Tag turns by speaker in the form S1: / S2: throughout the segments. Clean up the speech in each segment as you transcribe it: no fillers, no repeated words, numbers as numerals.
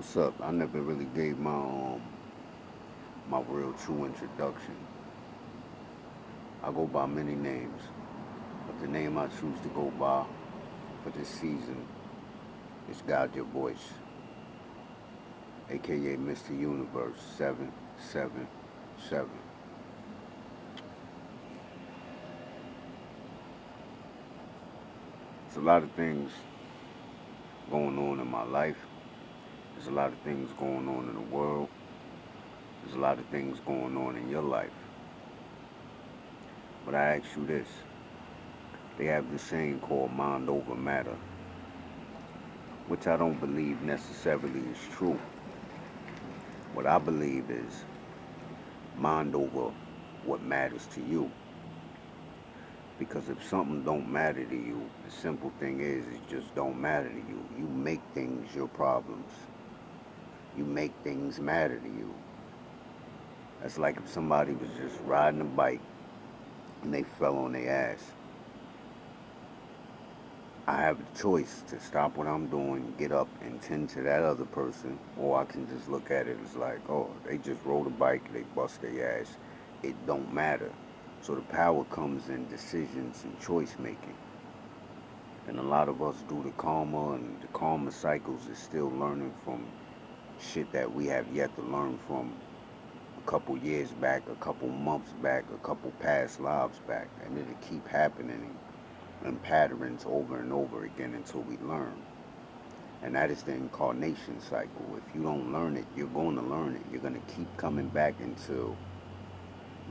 S1: What's up? I never really gave my real true introduction. I go by many names, but the name I choose to go by for this season is God Your Voice, aka Mr. Universe 777. There's a lot of things going on in my life. There's a lot of things going on in the world. There's a lot of things going on in your life. But I ask you this. They have this saying called mind over matter, which I don't believe necessarily is true. What I believe is mind over what matters to you. Because if something don't matter to you, the simple thing is it just don't matter to you. You make things your problems. You make things matter to you. That's like if somebody was just riding a bike and they fell on their ass. I have the choice to stop what I'm doing, get up and tend to that other person, or I can just look at it as like, oh, they just rode a bike, they bust their ass. It don't matter. So the power comes in decisions and choice making. And a lot of us do the karma, and the karma cycles is still learning from shit that we have yet to learn from a couple years back, a couple months back, a couple past lives back. And it'll keep happening in patterns over and over again until we learn. And that is the incarnation cycle. If you don't learn it, you're going to learn it. You're going to keep coming back until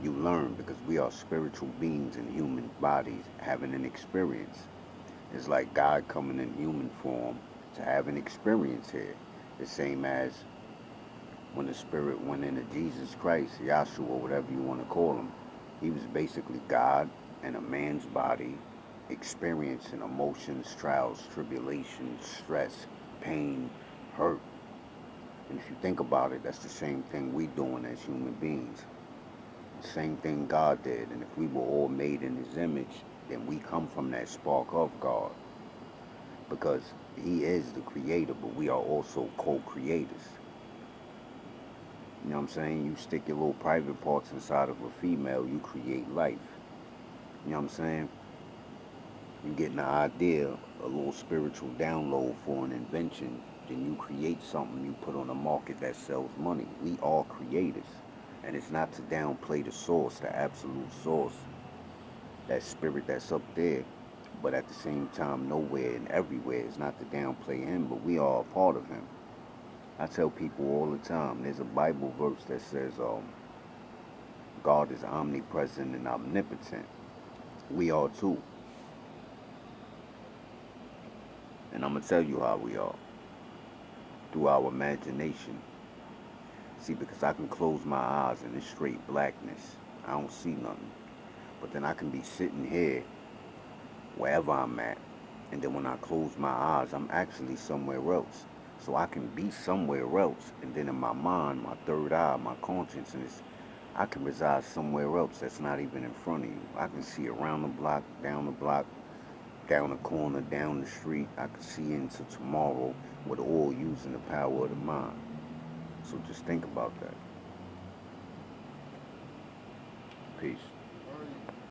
S1: you learn, because we are spiritual beings in human bodies having an experience. It's like God coming in human form to have an experience here. The same as when the spirit went into Jesus Christ, Yahshua, whatever you want to call him. He was basically God in a man's body, experiencing emotions, trials, tribulations, stress, pain, hurt. And if you think about it, that's the same thing we doing as human beings. The same thing God did. And if we were all made in his image, then we come from that spark of God. Because he is the creator, but we are also co-creators. You know what I'm saying? You stick your little private parts inside of a female, you create life. You know what I'm saying? You get an idea, a little spiritual download for an invention, then you create something you put on the market that sells money. We are creators. And it's not to downplay the source, the absolute source, that spirit that's up there. But at the same time, nowhere and everywhere is not to downplay him, but we are a part of him. I tell people all the time, there's a Bible verse that says God is omnipresent and omnipotent. We are too. And I'm going to tell you how we are. Through our imagination. See, because I can close my eyes and it's straight blackness. I don't see nothing. But then I can be sitting here, wherever I'm at. And then when I close my eyes, I'm actually somewhere else. So I can be somewhere else. And then in my mind, my third eye, my consciousness, I can reside somewhere else that's not even in front of you. I can see around the block, down the corner, down the street. I can see into tomorrow with all using the power of the mind. So just think about that. Peace.